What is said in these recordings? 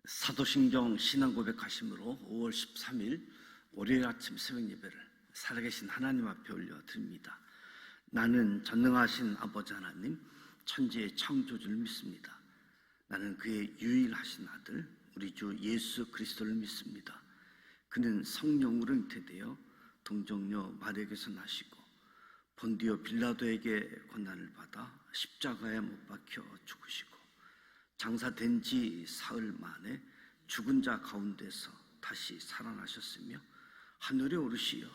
사도신경 신앙고백하심으로 5월 13일 월요일 아침 새벽예배를 살아계신 하나님 앞에 올려드립니다. 나는 전능하신 아버지 하나님, 천지의 창조주를 믿습니다. 나는 그의 유일하신 아들 우리 주 예수 그리스도를 믿습니다. 그는 성령으로 잉태되어 동정녀 마리아에게서 나시고 본디오 빌라도에게 고난을 받아 십자가에 못 박혀 죽으시고 장사된 지 사흘 만에 죽은 자 가운데서 다시 살아나셨으며 하늘에 오르시어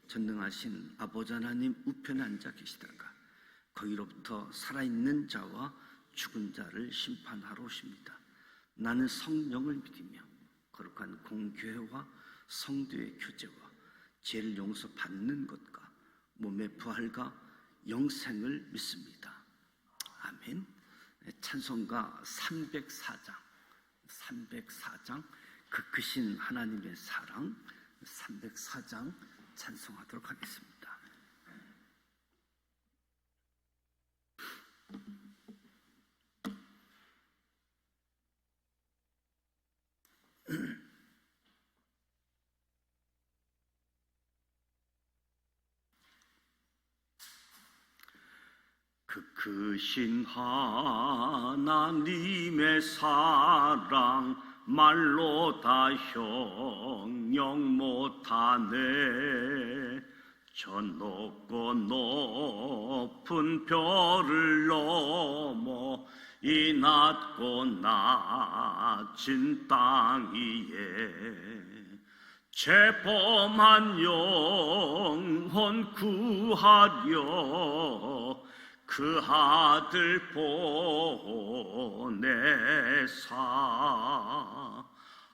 전능하신 아버지 하나님 우편에 앉아 계시다가 거기로부터 살아있는 자와 죽은 자를 심판하러 오십니다. 나는 성령을 믿으며 거룩한 공교회와 성도의 교제와 죄를 용서받는 것과 몸의 부활과 영생을 믿습니다. 아멘. 찬송가 304장 그 크신 하나님의 사랑 304장 찬송하도록 하겠습니다. 그 크신 하나님의 사랑 말로 다 형용 못하네. 저 높고 높은 별을 넘어 이 낮고 낮은 땅 위에 죄범한 영혼 구하려 그 아들 보내사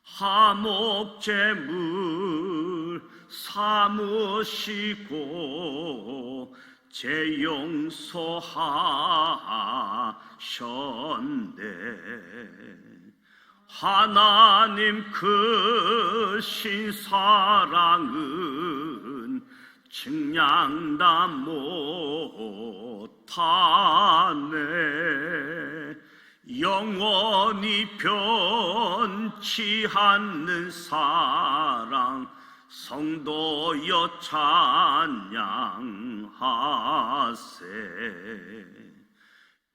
화목제물 삼으시고 죄 용서하셨네. 하나님 크신 사랑은 측량다 못하네. 영원히 변치 않는 사랑 성도여 찬양하세.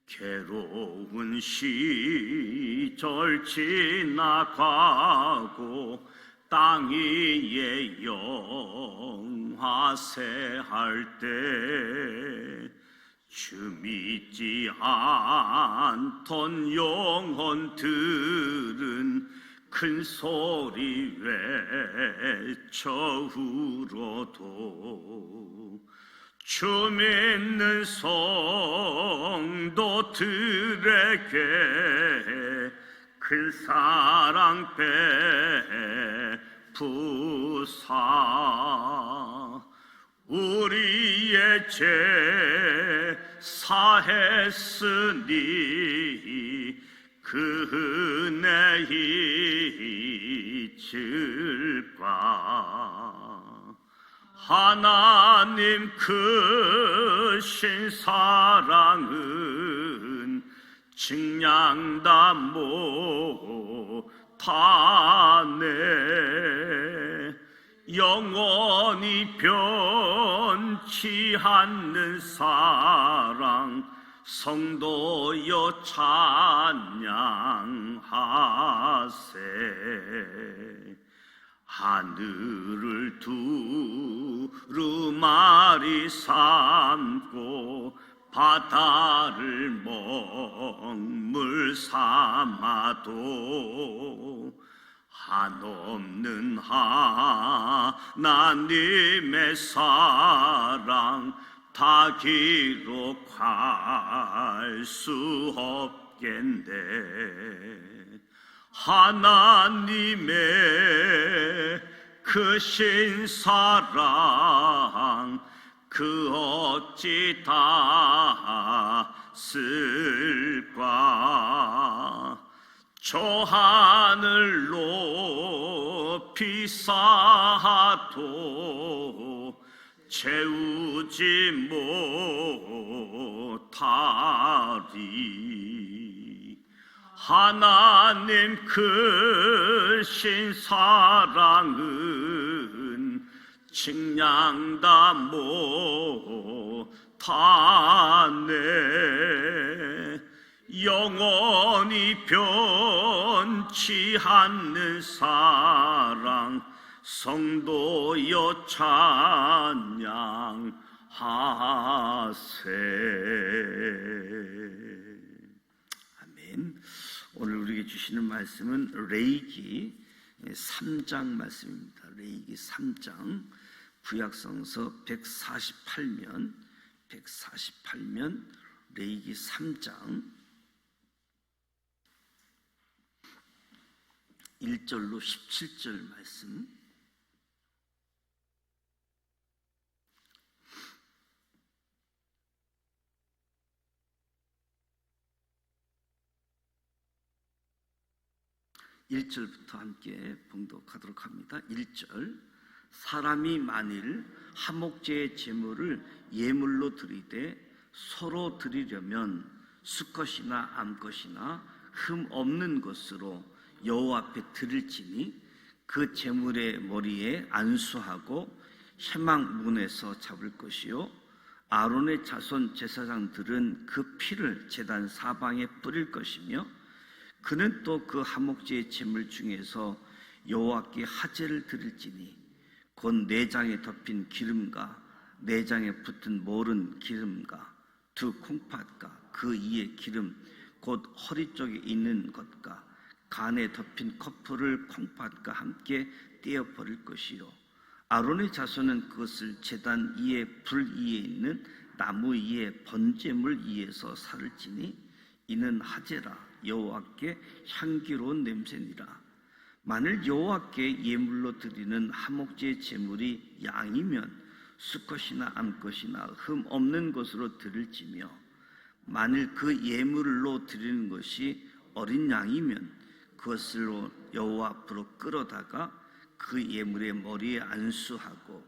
괴로운 시절 지나가고 땅 위에 영화세할 때 주 믿지 않던 영혼들은 큰 소리 외쳐 울어도 주 믿는 성도들에게 큰 사랑 베푸사 우리의 죄 사했으니 그 은혜 잊을까. 하나님 크신 사랑은 측량다 못하네. 영원히 변치 않는 사랑 성도여 찬양하세. 하늘을 두루마리 삼고 바다를 먹물 삼아도 한없는 하나님의 사랑 다 기록할 수 없겠네. 하나님의 크신 사랑 그 어찌 다 쓸까. 저 하늘 높이 쌓아도 채우지 못하리. 하나님 크신 사랑은 측량다 못하네. 영원히 변치 않는 사랑 성도여 찬양하세. 아멘. 오늘 우리에게 주시는 말씀은 레위기 3장 말씀입니다. 레위기 3장 구약성서 148면 레위기 3장 1절로 17절 말씀. (1절부터) 함께 봉독하도록 합니다. 1절. 사람이 만일 화목제의 제물을 예물로 드리되 서로 드리려면 수컷이나 암컷이나 흠 없는 것으로 여호와 앞에 드릴지니 그 제물의 머리에 안수하고 회막문에서 잡을 것이요 아론의 자손 제사장들은 그 피를 제단 사방에 뿌릴 것이며 그는 또 그 화목제의 제물 중에서 여호와께 화제를 드릴지니 곧 내장에 덮인 기름과 내장에 붙은 모른 기름과 두 콩팥과 그 이의 기름 곧 허리 쪽에 있는 것과 간에 덮인 커플을 콩팥과 함께 떼어 버릴 것이요 아론의 자손은 그것을 제단 위에 불 위에 있는 나무 위에 번제물 위에서 살을지니 이는 화제라 여호와께 향기로운 냄새니라. 만일 여호와께 예물로 드리는 화목제 제물이 양이면 수컷이나 암컷이나 흠 없는 것으로 드릴지며 만일 그 예물로 드리는 것이 어린 양이면 그것으로 여호와 앞으로 끌어다가 그 예물의 머리에 안수하고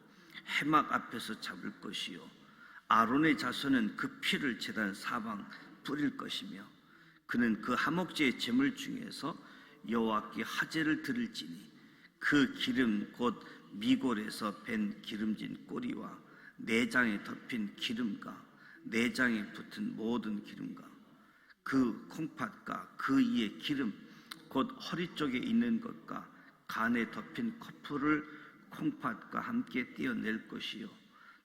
회막 앞에서 잡을 것이요 아론의 자손은 그 피를 제단 사방 뿌릴 것이며 그는 그 화목제의 제물 중에서 여호와께 화제를 드릴지니 그 기름 곧 미골에서 밴 기름진 꼬리와 내장에 덮인 기름과 내장에 붙은 모든 기름과 그 콩팥과 그 이의 기름 곧 허리 쪽에 있는 것과 간에 덮인 커플을 콩팥과 함께 떼어낼 것이요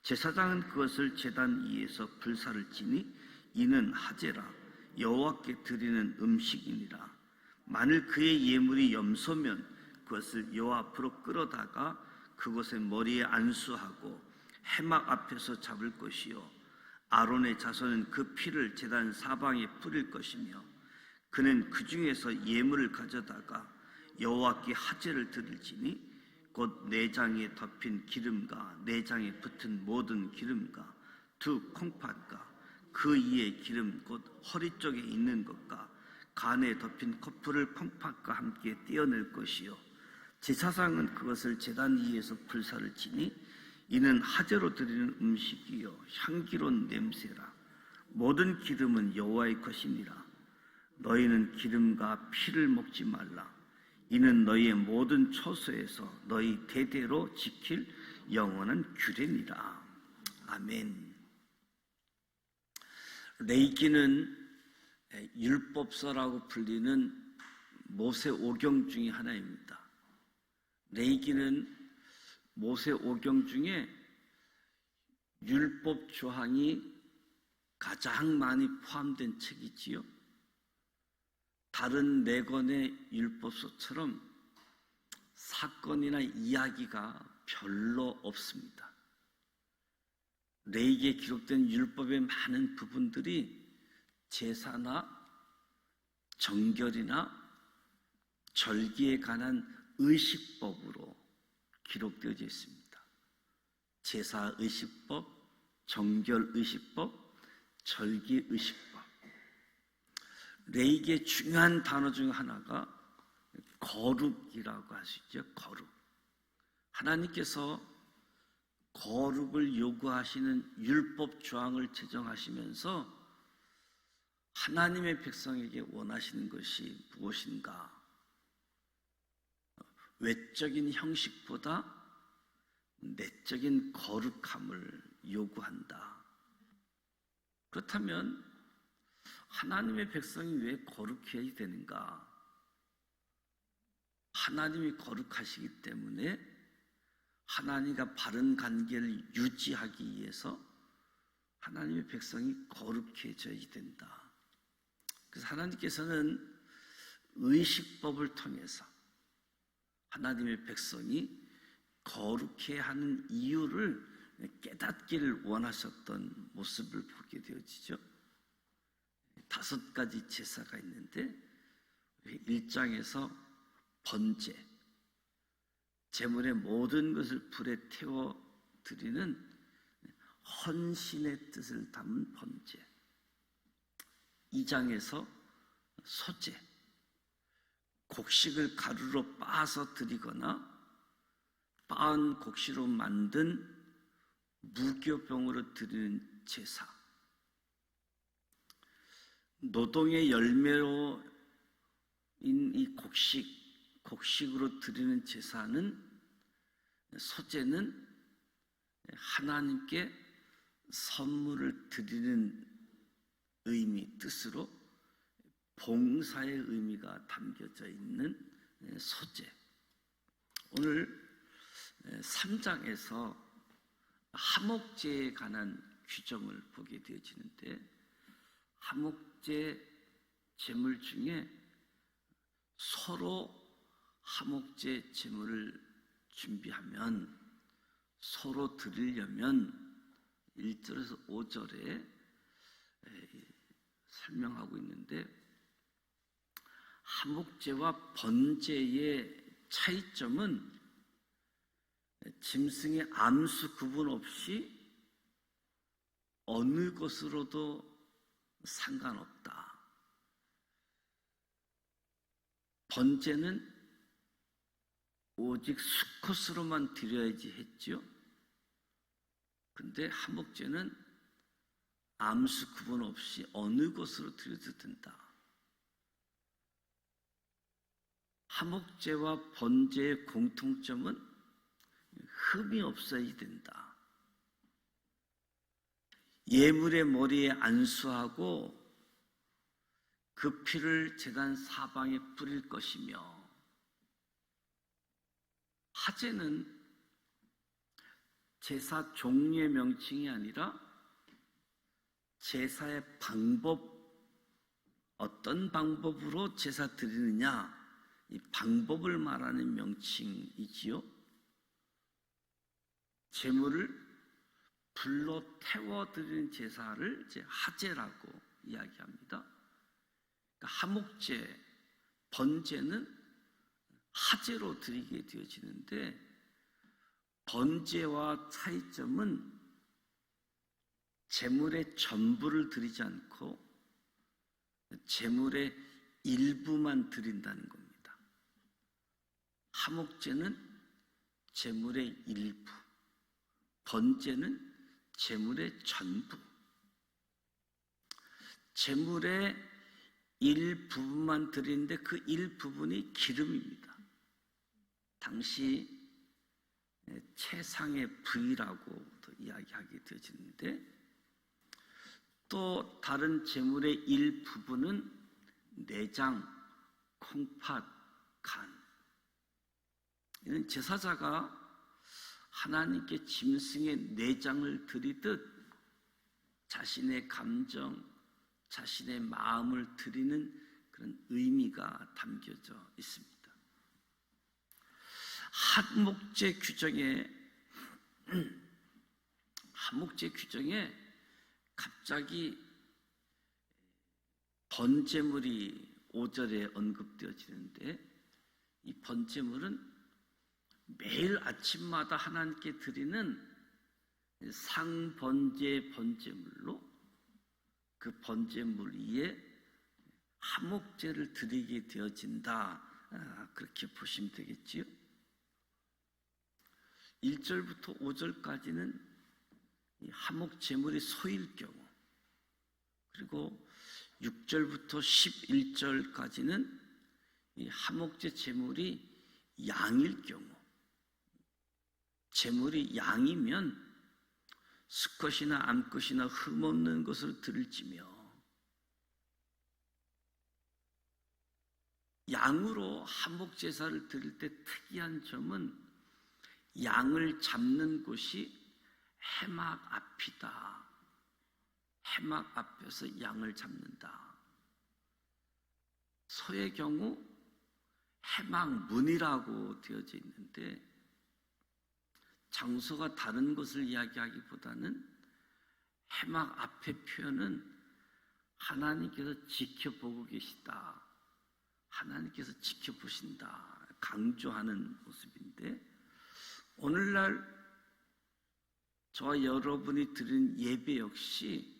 제사장은 그것을 제단 위에서 불사를 지니 이는 화제라 여호와께 드리는 음식이니라. 만일 그의 예물이 염소면 그것을 여호와 앞으로 끌어다가 그것의 머리에 안수하고 회막 앞에서 잡을 것이요 아론의 자손은 그 피를 제단 사방에 뿌릴 것이며 그는 그 중에서 예물을 가져다가 여호와께 화제를 드릴지니 곧 내장에 덮인 기름과 내장에 붙은 모든 기름과 두 콩팥과 그 이의 기름 곧 허리 쪽에 있는 것과 간에 덮인 커플을 콩팥과 함께 떼어낼 것이요 제사장은 그것을 제단 위에서 불사를 지니 이는 화제로 드리는 음식이요 향기로운 냄새라. 모든 기름은 여호와의 것이니라. 너희는 기름과 피를 먹지 말라. 이는 너희의 모든 처소에서 너희 대대로 지킬 영원한 규례니라. 아멘. 레위기는 율법서라고 불리는 모세 오경 중에 하나입니다. 레위기는 모세 오경 중에 율법 조항이 가장 많이 포함된 책이지요. 다른 네 권의 율법서처럼 사건이나 이야기가 별로 없습니다. 레위기에 기록된 율법의 많은 부분들이 제사나 정결이나 절기에 관한 의식법으로 기록되어져 있습니다. 제사 의식법, 정결 의식법, 절기 의식법. 레위기의 중요한 단어 중 하나가 거룩이라고 할 수 있죠. 거룩. 하나님께서 거룩을 요구하시는 율법 조항을 제정하시면서 하나님의 백성에게 원하시는 것이 무엇인가? 외적인 형식보다 내적인 거룩함을 요구한다. 그렇다면 하나님의 백성이 왜 거룩해야 되는가? 하나님이 거룩하시기 때문에 하나님과 바른 관계를 유지하기 위해서 하나님의 백성이 거룩해져야 된다. 그래서 하나님께서는 의식법을 통해서 하나님의 백성이 거룩해 하는 이유를 깨닫기를 원하셨던 모습을 보게 되어지죠. 5가지 제사가 있는데 1장에서 번제, 제물의 모든 것을 불에 태워 드리는 헌신의 뜻을 담은 번제, 2장에서 소제, 곡식을 가루로 빻아서 드리거나 빻은 곡식으로 만든 무교병으로 드리는 제사, 노동의 열매로 이 곡식으로 드리는 제사는, 소제는 하나님께 선물을 드리는 의미, 뜻으로 봉사의 의미가 담겨져 있는 소제. 오늘 3장에서 하목제에 관한 규정을 보게 되어지는데, 하목제 제물 중에 서로 하목제 제물을 준비하면, 서로 드리려면 1절에서 5절에 설명하고 있는데, 하목제와 번제의 차이점은 짐승의 암수 구분 없이 어느 것으로도 상관없다. 번제는 오직 수컷으로만 드려야지 했죠. 근데 하목제는 암수 구분 없이 어느 것으로 드려도 된다. 하목제와 번제의 공통점은 흠이 없어야 된다. 예물의 머리에 안수하고 그 피를 제단 사방에 뿌릴 것이며, 하제는 제사 종류의 명칭이 아니라 제사의 방법, 어떤 방법으로 제사 드리느냐, 이 방법을 말하는 명칭이지요. 제물을 불로 태워드리는 제사를 이제 하제라고 이야기합니다. 그러니까 하목제, 번제는 하제로 드리게 되어지는데, 번제와 차이점은 제물의 전부를 드리지 않고 제물의 일부만 드린다는 겁니다. 하목제는 제물의 일부, 번제는 제물의 전부. 제물의 일부분만 드리는데 그 일부분이 기름입니다. 당시 최상의 부위라고도 이야기하게 되어지는데, 또 다른 제물의 일부분은 내장, 콩팥, 간. 이는 제사자가 하나님께 짐승의 내장을 드리듯 자신의 감정, 자신의 마음을 드리는 그런 의미가 담겨져 있습니다. 한목제 규정에 갑자기 번제물이 5절에 언급되어지는데, 이 번제물은 매일 아침마다 하나님께 드리는 상번제 번제물로, 그 번제물 위에 하목제를 드리게 되어진다. 그렇게 보시면 되겠지요. 1절부터 5절까지는 이 하목 제물이 소일 경우, 그리고 6절부터 11절까지는 이 화목제 제물이 양일 경우, 제물이 양이면 수컷이나 암컷이나 흠없는 것을 드릴지며, 양으로 화목제사를 드릴 때 특이한 점은 양을 잡는 곳이 해막 앞이다. 해막 앞에서 양을 잡는다. 서의 경우 해막문이라고 되어져 있는데, 장소가 다른 것을 이야기하기보다는 해막 앞의 표현은 하나님께서 지켜보고 계시다, 하나님께서 지켜보신다 강조하는 모습인데, 오늘날 저와 여러분이 드린 예배 역시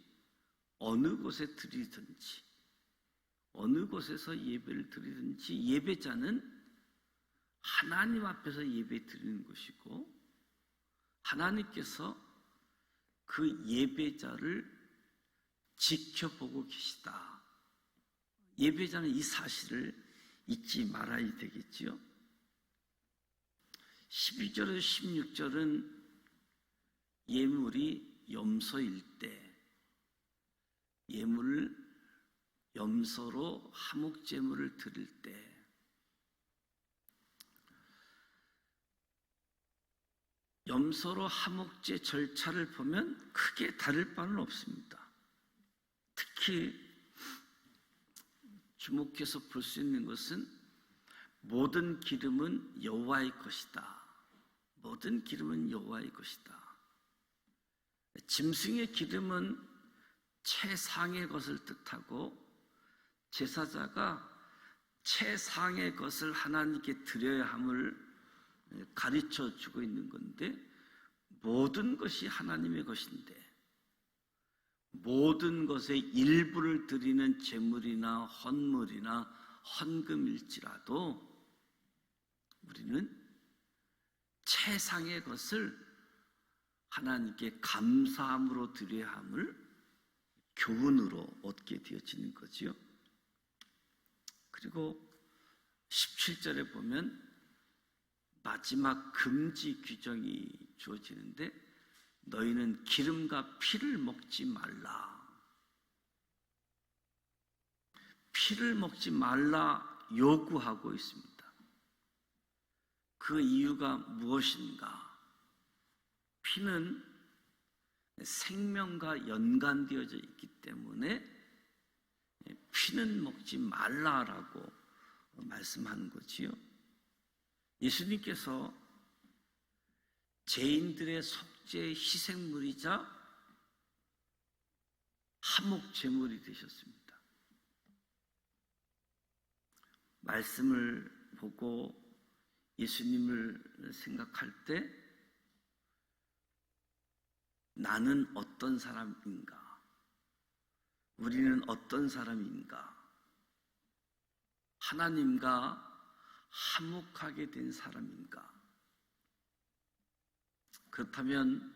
어느 곳에 드리든지, 어느 곳에서 예배를 드리든지 예배자는 하나님 앞에서 예배 드리는 것이고, 하나님께서 그 예배자를 지켜보고 계시다. 예배자는 이 사실을 잊지 말아야 되겠지요. 11절에서 16절은 예물이 염소일 때, 예물을 염소로 화목제물을 드릴 때, 염소로 화목제 절차를 보면 크게 다를 바는 없습니다. 특히 주목해서 볼 수 있는 것은 모든 기름은 여호와의 것이다. 모든 기름은 여호와의 것이다. 짐승의 기름은 최상의 것을 뜻하고, 제사자가 최상의 것을 하나님께 드려야 함을 가르쳐 주고 있는 건데, 모든 것이 하나님의 것인데 모든 것의 일부를 드리는 제물이나 헌물이나 헌금일지라도 우리는 최상의 것을 하나님께 감사함으로 드려야 함을 교훈으로 얻게 되어지는 거지요. 그리고 17절에 보면 마지막 금지 규정이 주어지는데, 너희는 기름과 피를 먹지 말라. 피를 먹지 말라 요구하고 있습니다. 그 이유가 무엇인가? 피는 생명과 연관되어져 있기 때문에 피는 먹지 말라라고 말씀하는 거지요. 예수님께서 죄인들의 속죄 희생물이자 화목제물이 되셨습니다. 말씀을 보고 예수님을 생각할 때 나는 어떤 사람인가? 우리는 어떤 사람인가? 하나님과 화목하게 된 사람인가? 그렇다면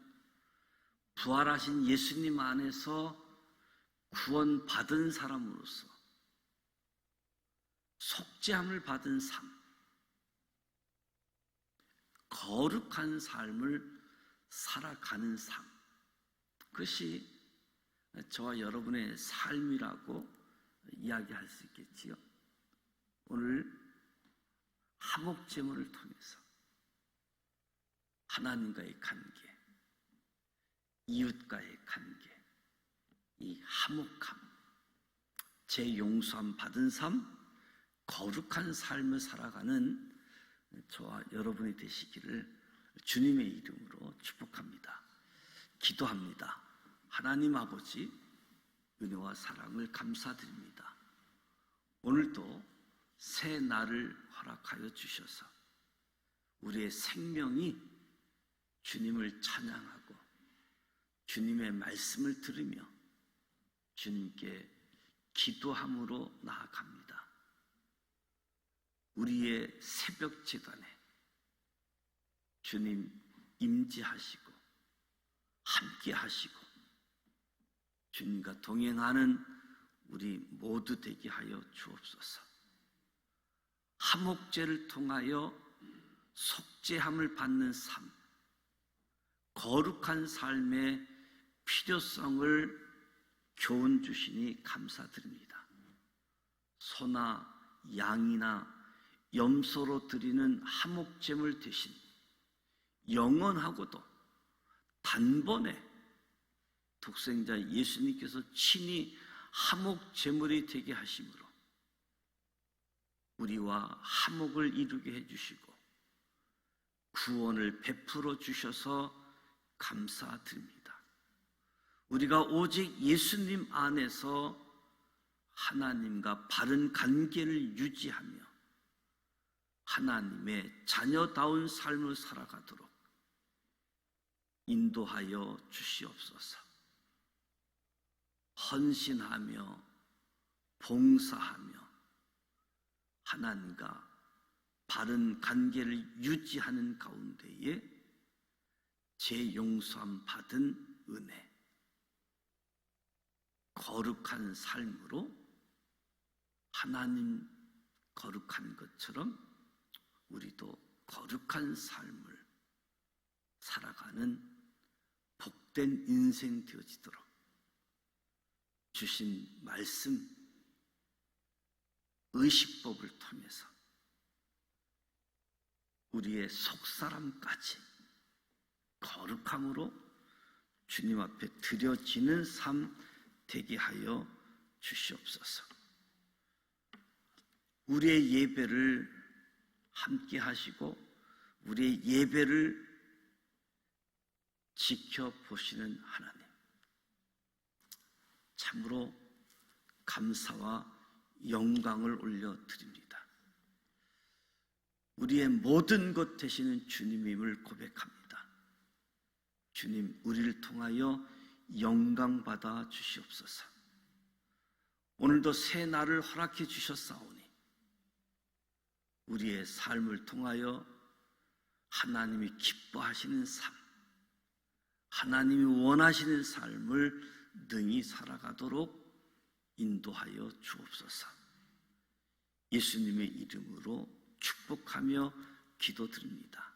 부활하신 예수님 안에서 구원받은 사람으로서 속죄함을 받은 삶, 거룩한 삶을 살아가는 삶, 그것이 저와 여러분의 삶이라고 이야기할 수 있겠지요. 오늘 화목제물을 통해서 하나님과의 관계, 이웃과의 관계, 이 화목함, 재용서함 받은 삶, 거룩한 삶을 살아가는 저와 여러분이 되시기를 주님의 이름으로 축복합니다. 기도합니다. 하나님 아버지, 은혜와 사랑을 감사드립니다. 오늘도 새 날을 허락하여 주셔서 우리의 생명이 주님을 찬양하고 주님의 말씀을 들으며 주님께 기도함으로 나아갑니다. 우리의 새벽 제단에 주님 임재하시고 함께 하시고 주님과 동행하는 우리 모두 되게 하여 주옵소서. 화목제를 통하여 속죄함을 받는 삶, 거룩한 삶의 필요성을 교훈 주시니 감사드립니다. 소나 양이나 염소로 드리는 화목제물 대신 영원하고도 단번에 독생자 예수님께서 친히 화목제물이 되게 하심으로 우리와 화목을 이루게 해주시고 구원을 베풀어 주셔서 감사드립니다. 우리가 오직 예수님 안에서 하나님과 바른 관계를 유지하며 하나님의 자녀다운 삶을 살아가도록 인도하여 주시옵소서. 헌신하며 봉사하며 하나님과 바른 관계를 유지하는 가운데에 재용서함 받은 은혜, 거룩한 삶으로 하나님 거룩한 것처럼 우리도 거룩한 삶을 살아가는 복된 인생 되어지도록 주신 말씀, 의식법을 통해서 우리의 속사람까지 거룩함으로 주님 앞에 드려지는 삶 되게 하여 주시옵소서. 우리의 예배를 함께 하시고 우리의 예배를 지켜보시는 하나님, 참으로 감사와 영광을 올려드립니다. 우리의 모든 것 되시는 주님임을 고백합니다. 주님, 우리를 통하여 영광 받아 주시옵소서. 오늘도 새 날을 허락해 주셨사오니 우리의 삶을 통하여 하나님이 기뻐하시는 삶, 하나님이 원하시는 삶을 능히 살아가도록 인도하여 주옵소서. 예수님의 이름으로 축복하며 기도드립니다.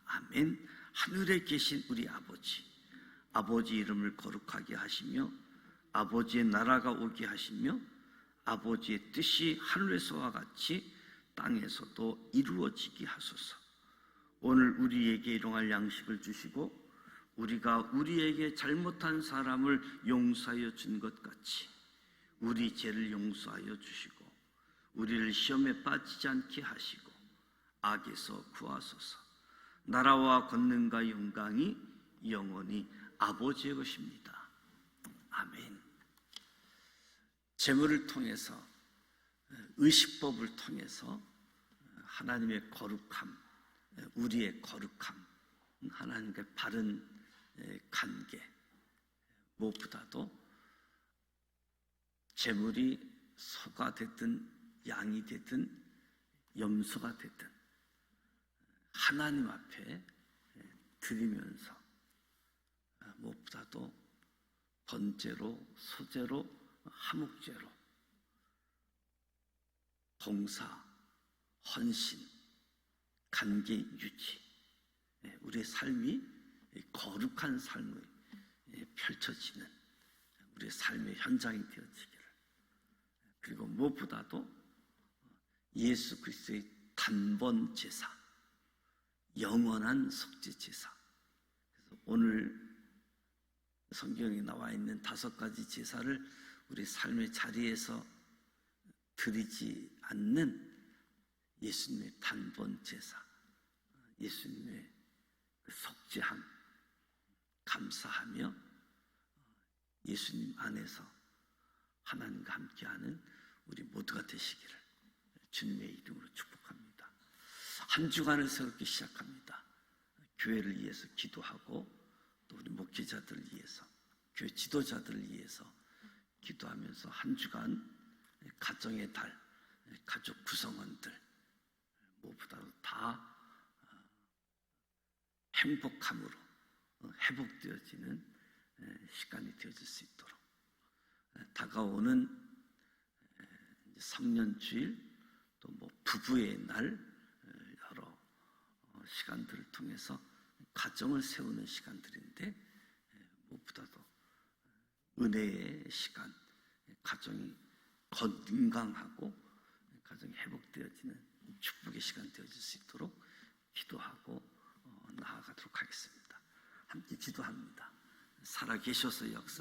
아멘. 하늘에 계신 우리 아버지, 아버지 이름을 거룩하게 하시며 아버지의 나라가 오게 하시며 아버지의 뜻이 하늘에서와 같이 땅에서도 이루어지게 하소서. 오늘 우리에게 일용할 양식을 주시고 우리가 우리에게 잘못한 사람을 용서하여 준 것 같이 우리 죄를 용서하여 주시고 우리를 시험에 빠지지 않게 하시고 악에서 구하소서. 나라와 권능과 영광이 영원히 아버지의 것입니다. 아멘. 제물을 통해서, 의식법을 통해서 하나님의 거룩함, 우리의 거룩함, 하나님과 바른 관계, 무엇보다도 제물이 소가 됐든 양이 됐든 염소가 됐든 하나님 앞에 드리면서 무엇보다도 번제로, 소제로, 화목제로 봉사, 헌신, 관계 유지, 우리의 삶이 거룩한 삶을 펼쳐지는 우리의 삶의 현장이 되어지기를, 그리고 무엇보다도 예수 그리스도의 단번 제사, 영원한 속죄 제사. 그래서 오늘 성경에 나와 있는 5가지 제사를 우리 삶의 자리에서 드리지 않는 예수님의 단번 제사, 예수님의 속죄함 감사하며 예수님 안에서 하나님과 함께하는 우리 모두가 되시기를 주님의 이름으로 축복합니다. 한 주간을 새롭게 시작합니다. 교회를 위해서 기도하고 또 우리 목회자들을 위해서, 교회 지도자들을 위해서 기도하면서 한 주간 가정의 달, 가족 구성원들 무엇보다도 다 행복함으로 회복되어지는 시간이 되어질 수 있도록 다가오는 3년 주일 또 뭐 부부의 날 여러 시간들을 통해서 가정을 세우는 시간들인데 무엇보다도 은혜의 시간, 가정이 건강하고 가정이 회복되어지는 축복의 시간 되어질 수 있도록 기도하고 나아가도록 하겠습니다. 함께 기도합니다. 살아계셔서 역사